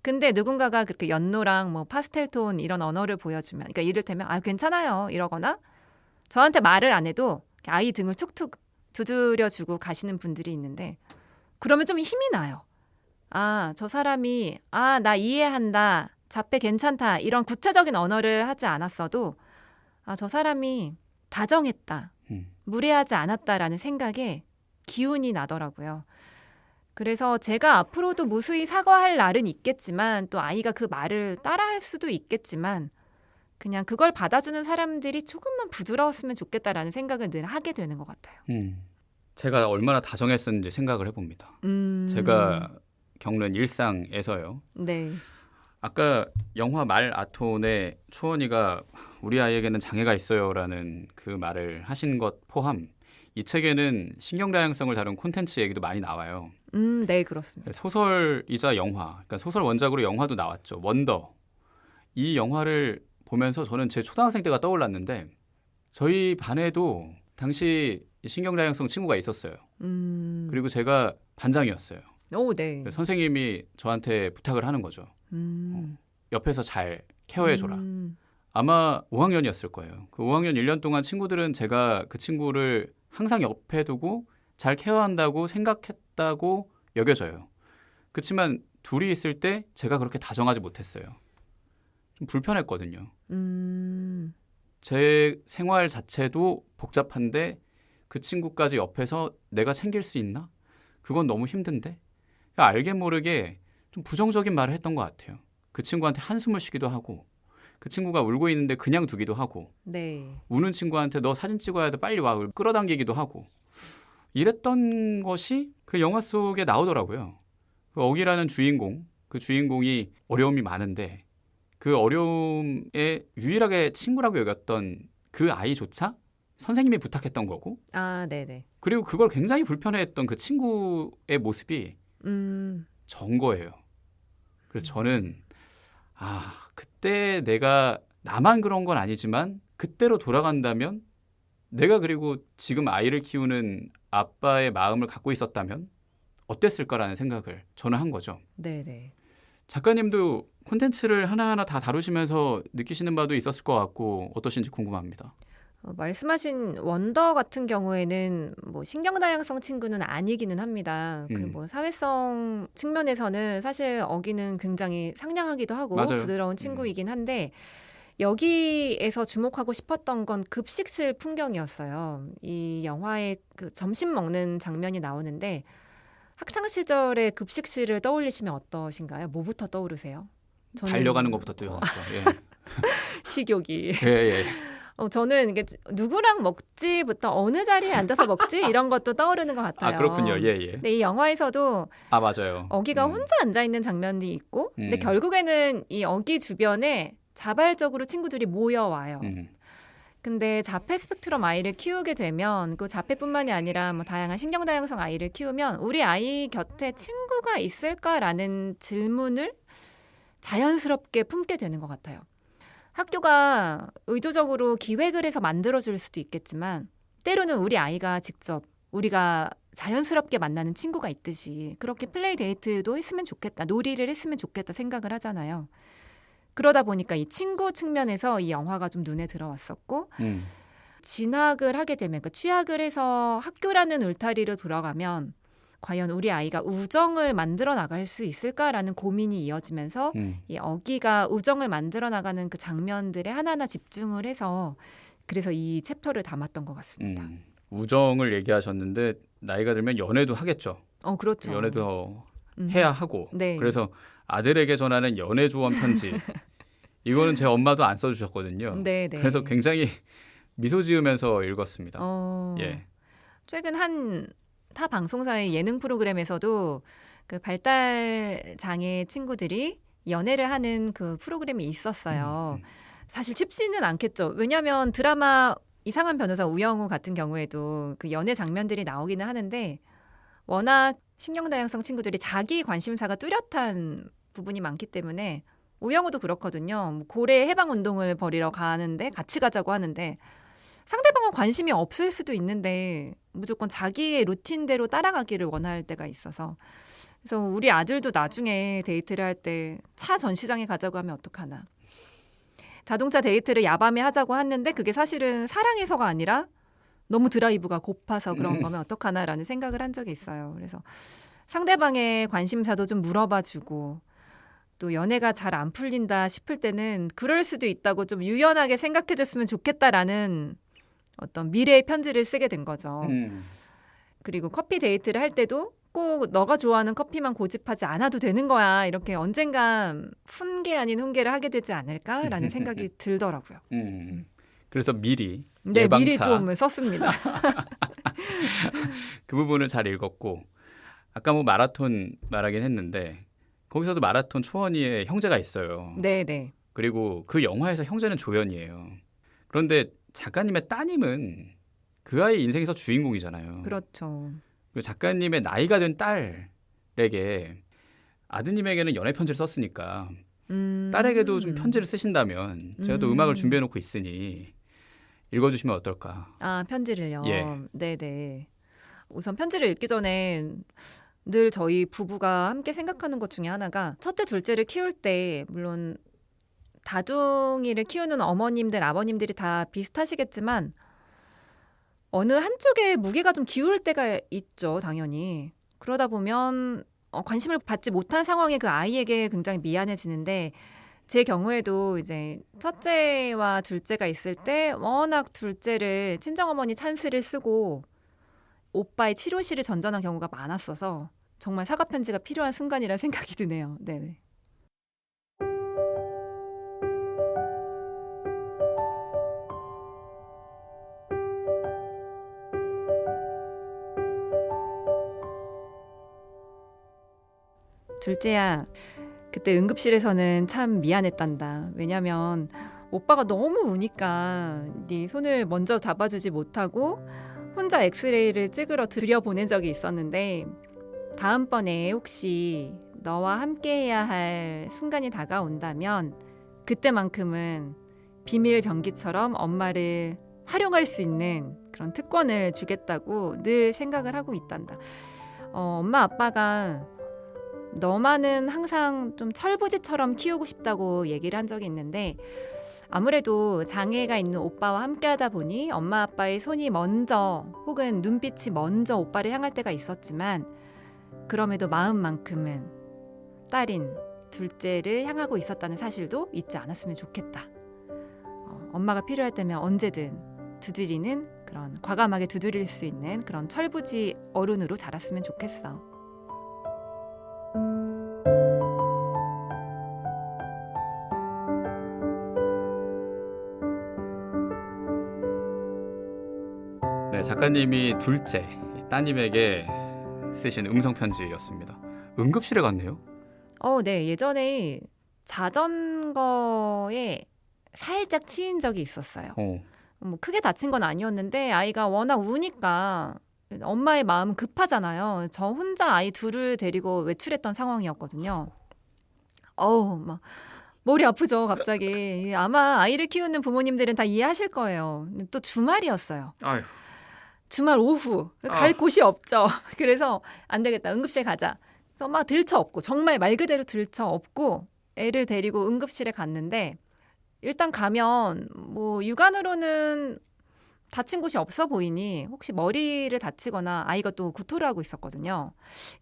근데 누군가가 그렇게 연노랑 뭐 파스텔톤 이런 언어를 보여주면 그러니까 이를테면 괜찮아요 이러거나 저한테 말을 안 해도 아이 등을 툭툭 두드려주고 가시는 분들이 있는데 그러면 좀 힘이 나요. 저 사람이 나 이해한다. 자폐 괜찮다. 이런 구체적인 언어를 하지 않았어도 저 사람이 다정했다. 무례하지 않았다라는 생각에 기운이 나더라고요. 그래서 제가 앞으로도 무수히 사과할 날은 있겠지만 또 아이가 그 말을 따라할 수도 있겠지만 그냥 그걸 받아주는 사람들이 조금만 부드러웠으면 좋겠다라는 생각을 늘 하게 되는 것 같아요. 제가 얼마나 다정했었는지 생각을 해봅니다. 제가 겪는 일상에서요. 네. 아까 영화 말아톤에 초원이가 우리 아이에게는 장애가 있어요라는 그 말을 하신 것 포함 이 책에는 신경다양성을 다룬 콘텐츠 얘기도 많이 나와요. 네, 그렇습니다. 소설이자 영화, 그러니까 소설 원작으로 영화도 나왔죠. 원더. 이 영화를 보면서 저는 제 초등학생 때가 떠올랐는데 저희 반에도 당시 신경다양성 친구가 있었어요. 그리고 제가 반장이었어요. 오, 네. 그래서 선생님이 저한테 부탁을 하는 거죠. 옆에서 잘 케어해줘라. 아마 5학년이었을 거예요. 그 5학년 1년 동안 친구들은 제가 그 친구를 항상 옆에 두고 잘 케어한다고 생각했다고 여겨져요. 그렇지만 둘이 있을 때 제가 그렇게 다정하지 못했어요. 좀 불편했거든요. 제 생활 자체도 복잡한데 그 친구까지 옆에서 내가 챙길 수 있나? 그건 너무 힘든데? 알게 모르게 좀 부정적인 말을 했던 것 같아요. 그 친구한테 한숨을 쉬기도 하고 그 친구가 울고 있는데 그냥 두기도 하고 네. 우는 친구한테 너 사진 찍어야 돼 빨리 와 끌어당기기도 하고 이랬던 것이 그 영화 속에 나오더라고요. 그 억이라는 주인공, 그 주인공이 어려움이 많은데 그 어려움에 유일하게 친구라고 여겼던 그 아이조차 선생님이 부탁했던 거고 아, 네네. 그리고 그걸 굉장히 불편해했던 그 친구의 모습이 전 거예요. 그래서 저는 그때 내가 나만 그런 건 아니지만 그때로 돌아간다면 내가 그리고 지금 아이를 키우는 아빠의 마음을 갖고 있었다면 어땠을까라는 생각을 저는 한 거죠. 네네. 작가님도 콘텐츠를 하나하나 다 다루시면서 느끼시는 바도 있었을 것 같고 어떠신지 궁금합니다. 말씀하신 원더 같은 경우에는 뭐 신경다양성 친구는 아니기는 합니다. 그 뭐 사회성 측면에서는 사실 어기는 굉장히 상냥하기도 하고 맞아요. 부드러운 친구이긴 한데 여기에서 주목하고 싶었던 건 급식실 풍경이었어요. 이 영화에 그 점심 먹는 장면이 나오는데 학창 시절의 급식실을 떠올리시면 어떠신가요? 뭐부터 떠오르세요? 저는 달려가는 것부터 떠올랐죠. 식욕이. 예. 저는 이게 누구랑 먹지부터 어느 자리에 앉아서 먹지 이런 것도 떠오르는 것 같아요. 아 그렇군요. 예. 근데 이 영화에서도 아 맞아요. 어기가 혼자 앉아 있는 장면이 있고, 근데 결국에는 이 어기 주변에 자발적으로 친구들이 모여와요. 근데 자폐 스펙트럼 아이를 키우게 되면 그 자폐뿐만이 아니라 뭐 다양한 신경다양성 아이를 키우면 우리 아이 곁에 친구가 있을까라는 질문을 자연스럽게 품게 되는 것 같아요. 학교가 의도적으로 기획을 해서 만들어줄 수도 있겠지만 때로는 우리 아이가 직접 우리가 자연스럽게 만나는 친구가 있듯이 그렇게 플레이 데이트도 했으면 좋겠다, 놀이를 했으면 좋겠다 생각을 하잖아요. 그러다 보니까 이 친구 측면에서 이 영화가 좀 눈에 들어왔었고 진학을 하게 되면 그러니까 취학을 해서 학교라는 울타리로 들어가면 과연 우리 아이가 우정을 만들어 나갈 수 있을까라는 고민이 이어지면서 이 어기가 우정을 만들어 나가는 그 장면들에 하나하나 집중을 해서 그래서 이 챕터를 담았던 것 같습니다. 우정을 얘기하셨는데 나이가 들면 연애도 하겠죠. 그렇죠. 연애도 해야 하고 네. 그래서 아들에게 전하는 연애 조언 편지 이거는 제 엄마도 안 써주셨거든요. 네. 그래서 굉장히 미소 지으면서 읽었습니다. 예. 최근 한 타 방송사의 예능 프로그램에서도 그 발달 장애 친구들이 연애를 하는 그 프로그램이 있었어요. 사실 쉽지는 않겠죠. 왜냐하면 드라마 이상한 변호사 우영우 같은 경우에도 그 연애 장면들이 나오기는 하는데 워낙 신경다양성 친구들이 자기 관심사가 뚜렷한 부분이 많기 때문에 우영우도 그렇거든요. 뭐 고래 해방 운동을 벌이러 가는데 같이 가자고 하는데 상대방은 관심이 없을 수도 있는데 무조건 자기의 루틴대로 따라가기를 원할 때가 있어서 그래서 우리 아들도 나중에 데이트를 할 때 차 전시장에 가자고 하면 어떡하나. 자동차 데이트를 야밤에 하자고 했는데 그게 사실은 사랑해서가 아니라 너무 드라이브가 고파서 그런 거면 어떡하나라는 생각을 한 적이 있어요. 그래서 상대방의 관심사도 좀 물어봐주고 또 연애가 잘 안 풀린다 싶을 때는 그럴 수도 있다고 좀 유연하게 생각해줬으면 좋겠다라는 어떤 미래의 편지를 쓰게 된 거죠. 그리고 커피 데이트를 할 때도 꼭 너가 좋아하는 커피만 고집하지 않아도 되는 거야. 이렇게 언젠간 훈계 아닌 훈계를 하게 되지 않을까라는 생각이 들더라고요. 그래서 미리 네, 예방차 미리 좀 썼습니다. 그 부분을 잘 읽었고 아까 뭐 마라톤 말하긴 했는데 거기서도 마라톤 초원이의 형제가 있어요. 네. 그리고 그 영화에서 형제는 조연이에요. 그런데 작가님의 따님은 그 아이 인생에서 주인공이잖아요. 그렇죠. 그리고 작가님의 나이가 된 딸에게 아드님에게는 연애 편지를 썼으니까 딸에게도 좀 편지를 쓰신다면 제가 또 음악을 준비해 놓고 있으니 읽어주시면 어떨까. 아, 편지를요. 예. 네네. 우선 편지를 읽기 전에 늘 저희 부부가 함께 생각하는 것 중에 하나가 첫째, 둘째를 키울 때 물론 다둥이를 키우는 어머님들, 아버님들이 다 비슷하시겠지만 어느 한쪽에 무게가 좀 기울 때가 있죠, 당연히. 그러다 보면 관심을 받지 못한 상황에 그 아이에게 굉장히 미안해지는데 제 경우에도 이제 첫째와 둘째가 있을 때 워낙 둘째를 친정어머니 찬스를 쓰고 오빠의 치료실을 전전한 경우가 많았어서 정말 사과 편지가 필요한 순간이라 생각이 드네요. 네. 둘째야, 그때 응급실에서는 참 미안했단다. 왜냐면 오빠가 너무 우니까 네 손을 먼저 잡아주지 못하고 혼자 엑스레이를 찍으러 들여보낸 적이 있었는데 다음번에 혹시 너와 함께해야 할 순간이 다가온다면 그때만큼은 비밀 병기처럼 엄마를 활용할 수 있는 그런 특권을 주겠다고 늘 생각을 하고 있단다. 엄마 아빠가 너만은 항상 좀 철부지처럼 키우고 싶다고 얘기를 한 적이 있는데 아무래도 장애가 있는 오빠와 함께 하다 보니 엄마 아빠의 손이 먼저 혹은 눈빛이 먼저 오빠를 향할 때가 있었지만 그럼에도 마음만큼은 딸인 둘째를 향하고 있었다는 사실도 잊지 않았으면 좋겠다. 엄마가 필요할 때면 언제든 두드리는 그런 과감하게 두드릴 수 있는 그런 철부지 어른으로 자랐으면 좋겠어. 네, 작가님이 둘째 따님에게 쓰신 음성 편지였습니다. 응급실에 갔네요. 네. 예전에 자전거에 살짝 치인 적이 있었어요. 뭐 크게 다친 건 아니었는데 아이가 워낙 우니까 엄마의 마음은 급하잖아요. 저 혼자 아이 둘을 데리고 외출했던 상황이었거든요. 막 머리 아프죠, 갑자기. 아마 아이를 키우는 부모님들은 다 이해하실 거예요. 또 주말이었어요. 아유. 주말 오후 갈 곳이 없죠. 그래서 안 되겠다, 응급실 가자. 그래서 막 들쳐업고 정말 말 그대로 들쳐업고 애를 데리고 응급실에 갔는데 일단 가면 뭐 육안으로는 다친 곳이 없어 보이니 혹시 머리를 다치거나 아이가 또 구토를 하고 있었거든요.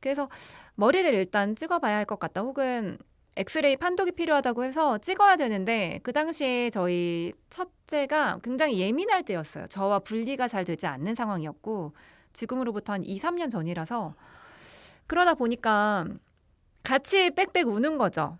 그래서 머리를 일단 찍어봐야 할 것 같다. 혹은 엑스레이 판독이 필요하다고 해서 찍어야 되는데 그 당시에 저희 첫째가 굉장히 예민할 때였어요. 저와 분리가 잘 되지 않는 상황이었고 지금으로부터 한 2, 3년 전이라서 그러다 보니까 같이 빽빽 우는 거죠.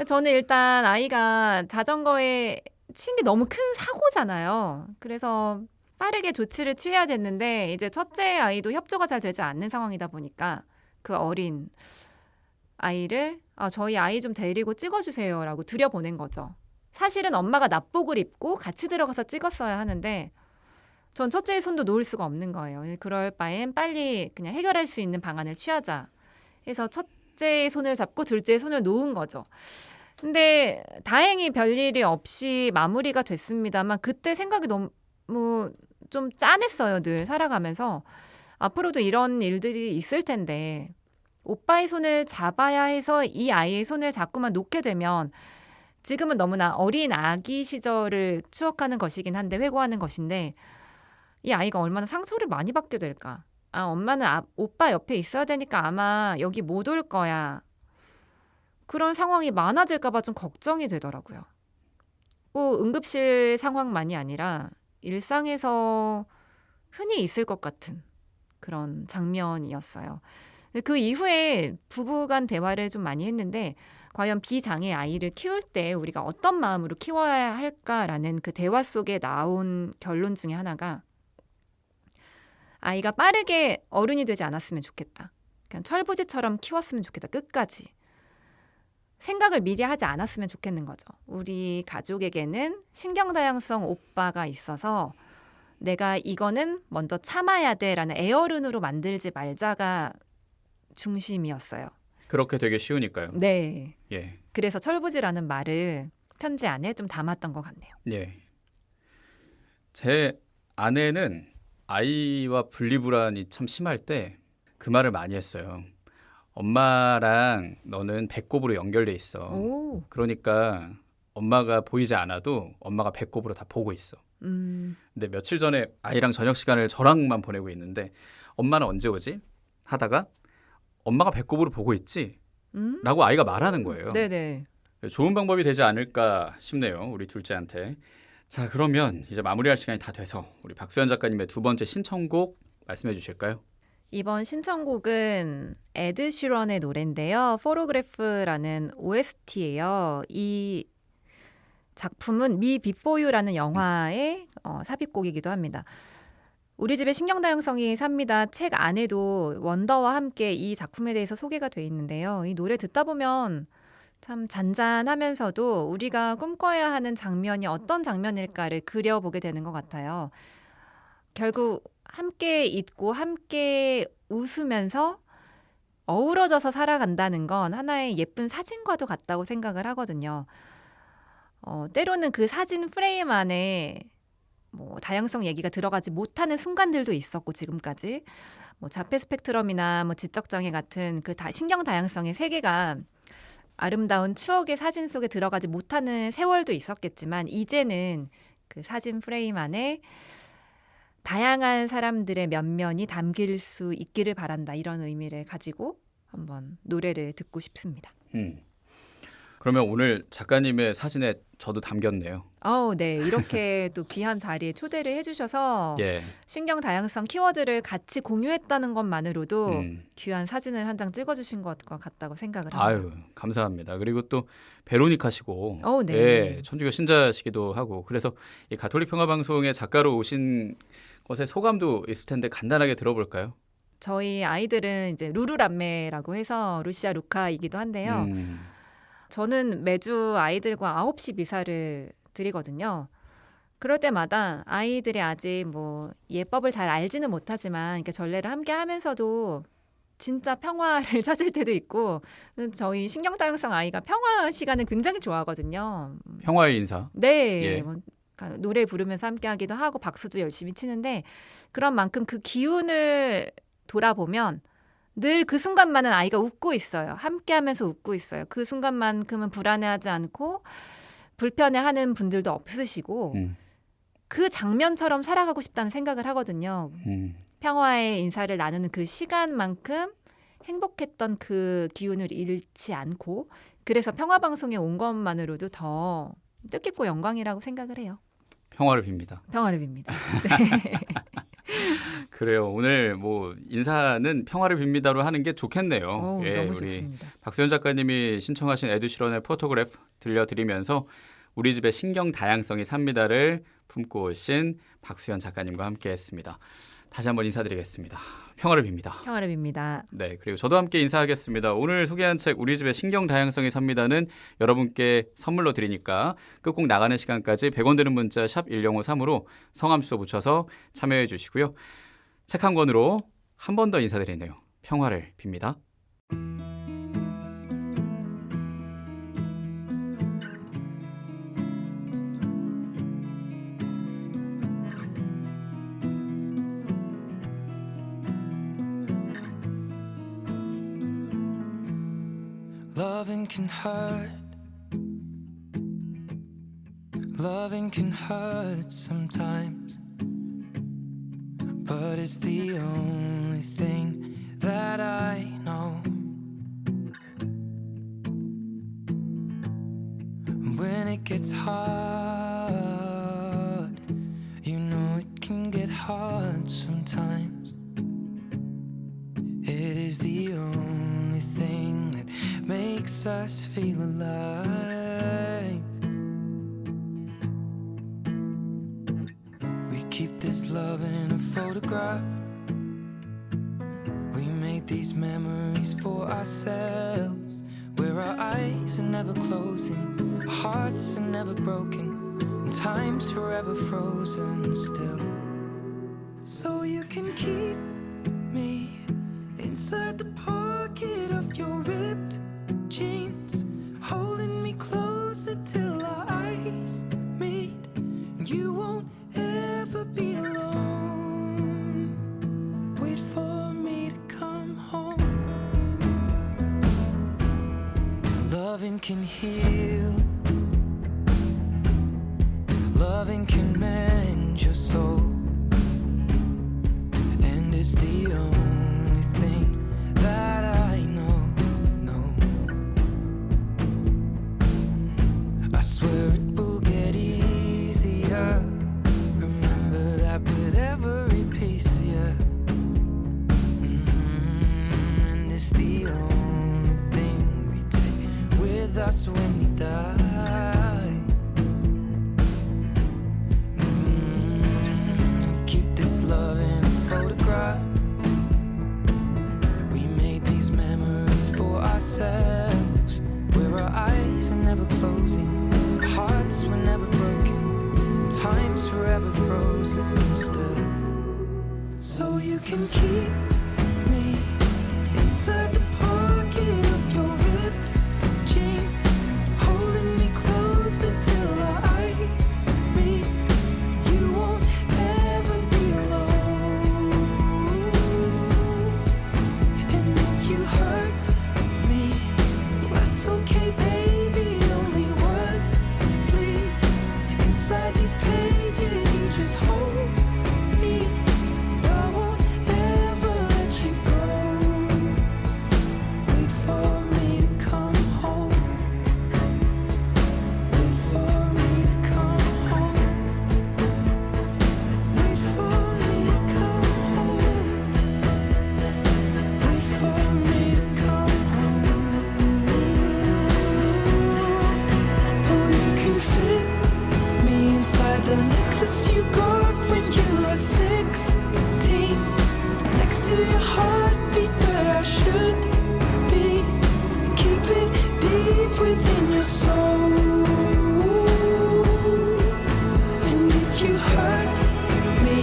저는 일단 아이가 자전거에 친 게 너무 큰 사고잖아요. 그래서 빠르게 조치를 취해야 됐는데 이제 첫째 아이도 협조가 잘 되지 않는 상황이다 보니까 그 어린 아이를 저희 아이 좀 데리고 찍어주세요라고 들여보낸 거죠. 사실은 엄마가 납복을 입고 같이 들어가서 찍었어야 하는데 전 첫째의 손도 놓을 수가 없는 거예요. 그럴 바엔 빨리 그냥 해결할 수 있는 방안을 취하자 해서 첫째의 손을 잡고 둘째의 손을 놓은 거죠. 근데 다행히 별일이 없이 마무리가 됐습니다만 그때 생각이 너무 좀 짠했어요. 늘 살아가면서 앞으로도 이런 일들이 있을 텐데 오빠의 손을 잡아야 해서 이 아이의 손을 자꾸만 놓게 되면 지금은 너무나 어린 아기 시절을 추억하는 것이긴 한데 회고하는 것인데 이 아이가 얼마나 상처를 많이 받게 될까. 엄마는 오빠 옆에 있어야 되니까 아마 여기 못 올 거야. 그런 상황이 많아질까 봐 좀 걱정이 되더라고요. 꼭 응급실 상황만이 아니라 일상에서 흔히 있을 것 같은 그런 장면이었어요. 그 이후에 부부간 대화를 좀 많이 했는데 과연 비장애 아이를 키울 때 우리가 어떤 마음으로 키워야 할까라는 그 대화 속에 나온 결론 중에 하나가 아이가 빠르게 어른이 되지 않았으면 좋겠다. 그냥 철부지처럼 키웠으면 좋겠다. 끝까지. 생각을 미리 하지 않았으면 좋겠는 거죠. 우리 가족에게는 신경다양성 오빠가 있어서 내가 이거는 먼저 참아야 돼라는 애어른으로 만들지 말자가 중심이었어요. 그렇게 되게 쉬우니까요. 네. 예. 그래서 철부지라는 말을 편지 안에 좀 담았던 것 같네요. 예. 제 아내는 아이와 분리불안이 참 심할 때 그 말을 많이 했어요. 엄마랑 너는 배꼽으로 연결돼 있어. 오. 그러니까 엄마가 보이지 않아도 엄마가 배꼽으로 다 보고 있어. 근데 며칠 전에 아이랑 저녁 시간을 저랑만 보내고 있는데 엄마는 언제 오지? 하다가 엄마가 배꼽으로 보고 있지? 라고 아이가 말하는 거예요. 네네. 좋은 방법이 되지 않을까 싶네요. 우리 둘째한테. 자, 그러면 이제 마무리할 시간이 다 돼서 우리 박수현 작가님의 두 번째 신청곡 말씀해 주실까요? 이번 신청곡은 에드 시런의 노래인데요. 포토그래프라는 OST예요. 이 작품은 미 비포 유라는 영화의 삽입곡이기도 합니다. 우리 집의 신경다양성이 삽니다. 책 안에도 원더와 함께 이 작품에 대해서 소개가 돼 있는데요. 이 노래 듣다 보면 참 잔잔하면서도 우리가 꿈꿔야 하는 장면이 어떤 장면일까를 그려보게 되는 것 같아요. 결국 함께 있고 함께 웃으면서 어우러져서 살아간다는 건 하나의 예쁜 사진과도 같다고 생각을 하거든요. 때로는 그 사진 프레임 안에 뭐 다양성 얘기가 들어가지 못하는 순간들도 있었고 지금까지 뭐 자폐 스펙트럼이나 뭐 지적장애 같은 그 신경 다양성의 세계가 아름다운 추억의 사진 속에 들어가지 못하는 세월도 있었겠지만 이제는 그 사진 프레임 안에 다양한 사람들의 면면이 담길 수 있기를 바란다 이런 의미를 가지고 한번 노래를 듣고 싶습니다. 그러면 오늘 작가님의 사진에 저도 담겼네요. 네. 이렇게 또 귀한 자리에 초대를 해주셔서 예. 신경 다양성 키워드를 같이 공유했다는 것만으로도 귀한 사진을 한 장 찍어주신 것과 같다고 생각을 합니다. 아유, 감사합니다. 그리고 또 베로니카시고, 네. 예, 천주교 신자시기도 하고, 그래서 이 가톨릭 평화방송의 작가로 오신 것의 소감도 있을 텐데 간단하게 들어볼까요? 저희 아이들은 이제 루루람메라고 해서 루시아 루카이기도 한데요. 저는 매주 아이들과 9시 미사를 드리거든요. 그럴 때마다 아이들이 아직 뭐 예법을 잘 알지는 못하지만 이렇게 전례를 함께 하면서도 진짜 평화를 찾을 때도 있고 저희 신경다양성 아이가 평화 시간을 굉장히 좋아하거든요. 평화의 인사. 네. 예. 뭐 노래 부르면서 함께 하기도 하고 박수도 열심히 치는데 그런 만큼 그 기운을 돌아보면 늘 그 순간만은 아이가 웃고 있어요. 함께하면서 웃고 있어요. 그 순간만큼은 불안해하지 않고 불편해하는 분들도 없으시고 그 장면처럼 살아가고 싶다는 생각을 하거든요. 평화의 인사를 나누는 그 시간만큼 행복했던 그 기운을 잃지 않고 그래서 평화방송에 온 것만으로도 더 뜻깊고 영광이라고 생각을 해요. 평화를 빕니다. 평화를 빕니다. 네. 그래요. 오늘 뭐 인사는 평화를 빕니다로 하는 게 좋겠네요. 너무 우리 좋습니다. 박수현 작가님이 신청하신 에드 시런의 포토그래프 들려드리면서 우리 집의 신경 다양성이 삽니다를 품고 오신 박수현 작가님과 함께했습니다. 다시 한번 인사드리겠습니다. 평화를 빕니다. 평화를 빕니다. 네, 그리고 저도 함께 인사하겠습니다. 오늘 소개한 책 우리 집의 신경 다양성이 삽니다는 여러분께 선물로 드리니까 끝곡 나가는 시간까지 100원 드는 문자 샵 1053으로 성함 주소 붙여서 참여해 주시고요. 책 한 권으로 한 번 더 인사드리네요. 평화를 빕니다. Loving can hurt. Loving can hurt sometimes. But it's the only thing that I know. When it gets hard, you know it can get hard sometimes. It is the only thing that makes us feel alive. We keep this love in a photograph. We made these memories for ourselves, where our eyes are never closing, our hearts are never broken, and time's forever frozen still. So you can keep me inside the pocket of your ripped can heal. Loving can mend your soul, and it's the only thing that I know. I swear it will get easier. Remember that with every piece of you. And it's the only thing we take with us when we die. Keep this love in its photograph. We made these memories for ourselves, where our eyes are never closing, hearts were never broken, time's forever frozen still. So you can keep me inside the pocket of your ripped jeans, holding me closer till our eyes meet. You won't ever be alone. And if you hurt me, that's okay, baby. Only words bleed inside these pages. You just hold me. I won't ever let you go. Wait for me to come home. Wait for me to come home. Wait for me to come home. Wait for me to come home. Oh, you can fit me inside the necklace you got when you were 16, next to your heartbeat where I should be. Keep it deep within your soul. And if you hurt me,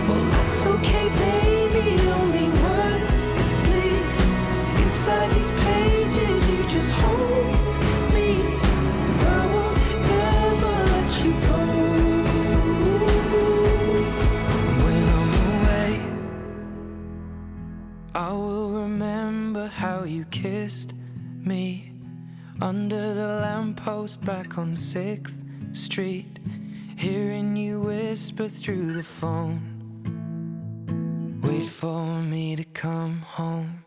well, that's okay, baby. Only words bleed inside these pages. You just hold me. I won't ever let you go. When I'm away, I will remember how you kissed me under the lamppost back on 6th Street, hearing you whisper through the phone. Wait for me to come home.